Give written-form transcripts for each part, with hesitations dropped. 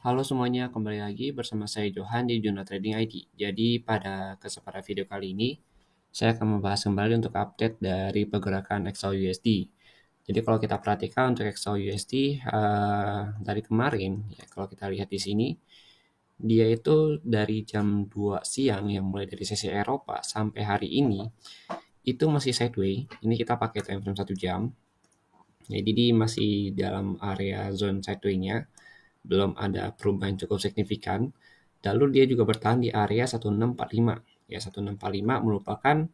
Halo semuanya, kembali lagi bersama saya Johan di Juna Trading ID. Jadi pada kesempatan video kali ini, saya akan membahas kembali untuk update dari pergerakan XAUUSD. Jadi kalau kita perhatikan untuk XAUUSD dari kemarin, ya kalau kita lihat di sini, dia itu dari jam 2 siang yang mulai dari sesi Eropa sampai hari ini, itu masih sideways. Ini kita pakai time frame 1 jam. Jadi dia masih dalam area zone sideways-nya, belum ada perubahan cukup signifikan. Lalu dia juga bertahan di area 1645. Ya, 1645 merupakan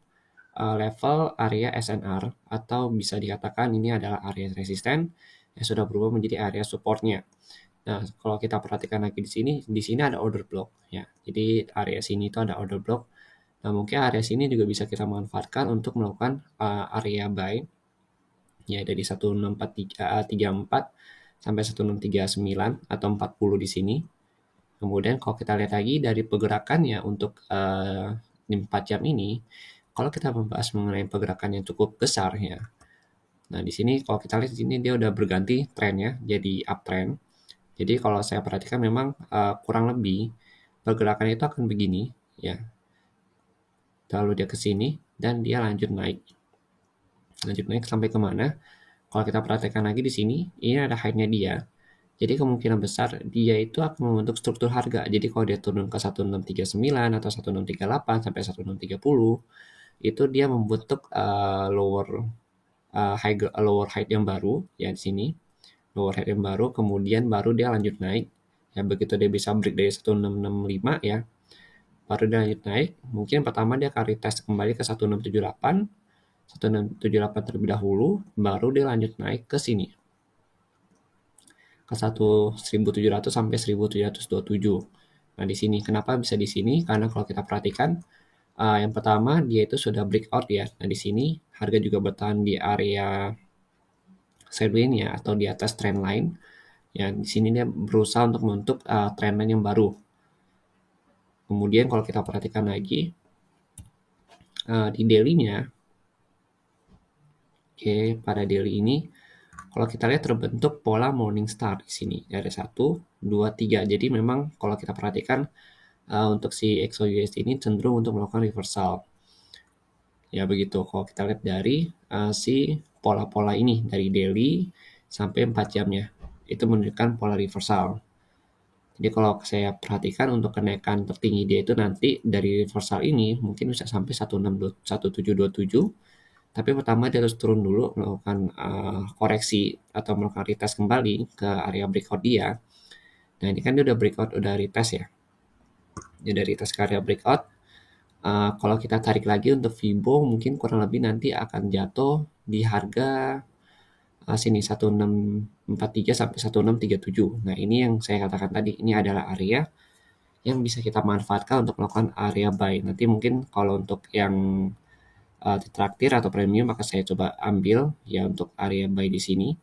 level area SNR atau bisa dikatakan ini adalah area resisten yang sudah berubah menjadi area supportnya. Nah, kalau kita perhatikan lagi di sini ada order block ya. Jadi area sini itu ada order block. Nah, mungkin area sini juga bisa kita manfaatkan untuk melakukan area buy ya dari 1634 sampai 1639 atau 40 di sini. Kemudian kalau kita lihat lagi dari pergerakannya untuk 4 jam ini, kalau kita membahas mengenai pergerakan yang cukup besar ya. Nah, di sini kalau kita lihat di sini dia udah berganti trennya jadi uptrend. Jadi kalau saya perhatikan memang kurang lebih pergerakan itu akan begini ya. Lalu dia ke sini dan dia lanjut naik. Lanjut naik sampai kemana? Kalau kita perhatikan lagi di sini, ini ada high-nya dia. Jadi kemungkinan besar dia itu akan membentuk struktur harga. Jadi kalau dia turun ke 1639 atau 1638 sampai 1630, itu dia membentuk lower height yang baru ya di sini. Lower height yang baru, kemudian baru dia lanjut naik. Ya begitu dia bisa break dari 1665 ya, baru dia lanjut naik. Mungkin pertama dia akan retest kembali ke 1678, 1678 terlebih dahulu, baru dia lanjut naik ke sini ke 1700 sampai 1727. Nah, di sini kenapa bisa di sini? Karena kalau kita perhatikan yang pertama dia itu sudah breakout ya. Nah, di sini harga juga bertahan di area sideways ya atau di atas trend line. Ya, di sini dia berusaha untuk membentuk trend line yang baru. Kemudian kalau kita perhatikan lagi di daily-nya, oke, pada daily ini kalau kita lihat terbentuk pola morning star di sini dari 1, 2, 3. Jadi memang kalau kita perhatikan untuk si XAUUSD ini cenderung untuk melakukan reversal. Ya begitu kalau kita lihat dari si pola-pola ini dari daily sampai 4 jamnya. Itu menunjukkan pola reversal. Jadi kalau saya perhatikan untuk kenaikan tertinggi dia itu nanti dari reversal ini mungkin bisa sampai 1727. Tapi pertama dia harus turun dulu melakukan koreksi atau melakukan retest kembali ke area breakout dia. Nah ini kan dia udah breakout, udah retest ya. Dia udah retest ke area breakout. Kalau kita tarik lagi untuk Fibo mungkin kurang lebih nanti akan jatuh di harga sini 1643 sampai 1637. Nah ini yang saya katakan tadi, ini adalah area yang bisa kita manfaatkan untuk melakukan area buy. Nanti mungkin kalau untuk yang traktir atau premium maka saya coba ambil ya untuk area buy di sini.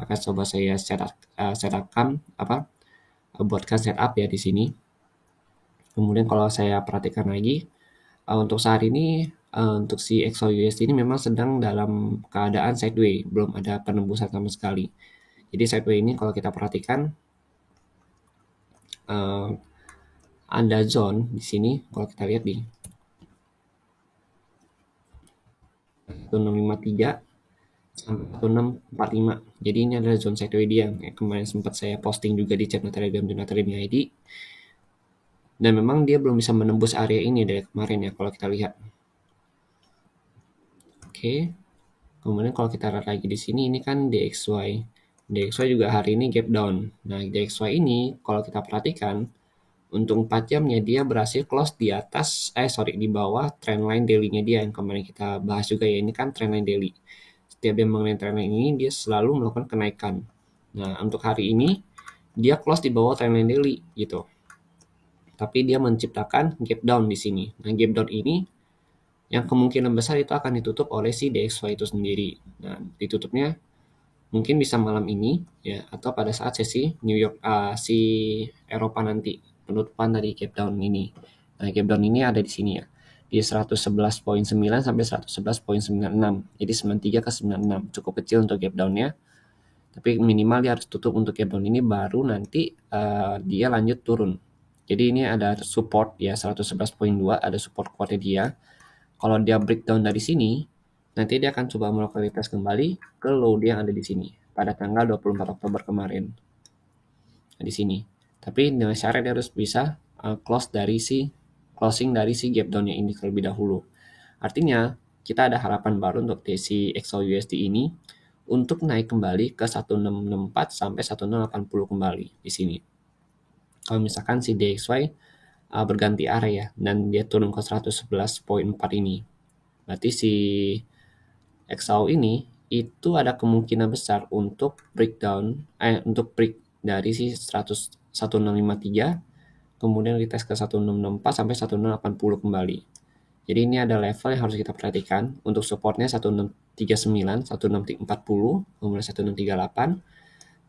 Akan coba saya setupkan buatkan setup ya di sini. Kemudian kalau saya perhatikan lagi untuk saat ini untuk si XAUUSD ini memang sedang dalam keadaan sideways, belum ada penembusan sama sekali. Jadi sideways ini kalau kita perhatikan ada zone di sini kalau kita lihat di 1653 sampai 1645. Jadi ini adalah zone sideways dia yang kemarin sempat saya posting juga di channel Telegram Juna Trading ID. Dan memang dia belum bisa menembus area ini dari kemarin ya kalau kita lihat. Oke. Kemudian kalau kita lihat lagi di sini ini kan DXY. DXY juga hari ini gap down. Nah, DXY ini kalau kita perhatikan untuk 4 jamnya dia berhasil close di atas di bawah trendline daily-nya dia yang kemarin kita bahas juga ya. Ini kan trendline daily. Setiap dia mengenai trendline ini dia selalu melakukan kenaikan. Nah, untuk hari ini dia close di bawah trendline daily gitu. Tapi dia menciptakan gap down di sini. Nah, gap down ini yang kemungkinan besar itu akan ditutup oleh si DXY itu sendiri. Nah, ditutupnya mungkin bisa malam ini ya atau pada saat sesi New York si Eropa nanti penutupan dari gap down ini. Nah, gap down ini ada di sini ya. Di 111.9 sampai 111.96. Jadi 93 ke 96 cukup kecil untuk gap down-nya. Tapi minimal dia harus tutup untuk gap down ini, baru nanti dia lanjut turun. Jadi ini ada support ya 111.2, ada support kuatnya dia. Kalau dia breakdown dari sini, nanti dia akan coba melakukan retest kembali ke low dia yang ada di sini pada tanggal 24 Oktober kemarin. Nah, di sini. Tapi dengan syarat dia harus bisa closing dari si gap down-nya ini terlebih dahulu. Artinya, kita ada harapan baru untuk si XAUUSD ini untuk naik kembali ke 1664 sampai 1680 kembali di sini. Kalau misalkan si DXY berganti area dan dia turun ke 111.4 ini. Berarti si XAU ini itu ada kemungkinan besar untuk breakdown untuk break dari si 1653, kemudian retest ke 1664 sampai 1680 kembali. Jadi ini ada level yang harus kita perhatikan. Untuk supportnya 1639, 1640, kemudian 1638,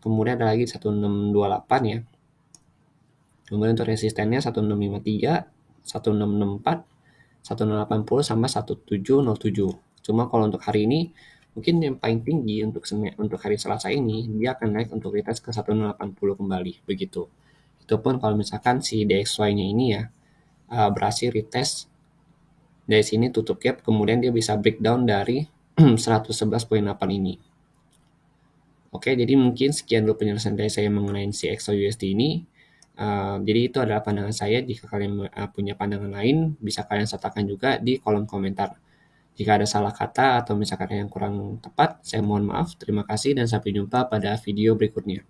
kemudian ada lagi 1628 ya. Kemudian untuk resistennya 1653, 1664, 1680 sama 1707. Cuma kalau untuk hari ini mungkin yang paling tinggi untuk hari Selasa ini dia akan naik untuk retest ke 1680 kembali begitu. Itu pun kalau misalkan si DXY-nya ini ya berhasil retest dari sini tutup gap, kemudian dia bisa breakdown dari 111.8 ini. Oke, jadi mungkin sekian dulu penjelasan dari saya mengenai si XAUUSD ini. Jadi itu adalah pandangan saya. Jika kalian punya pandangan lain, bisa kalian sertakan juga di kolom komentar. Jika ada salah kata atau misalkan yang kurang tepat, saya mohon maaf. Terima kasih dan sampai jumpa pada video berikutnya.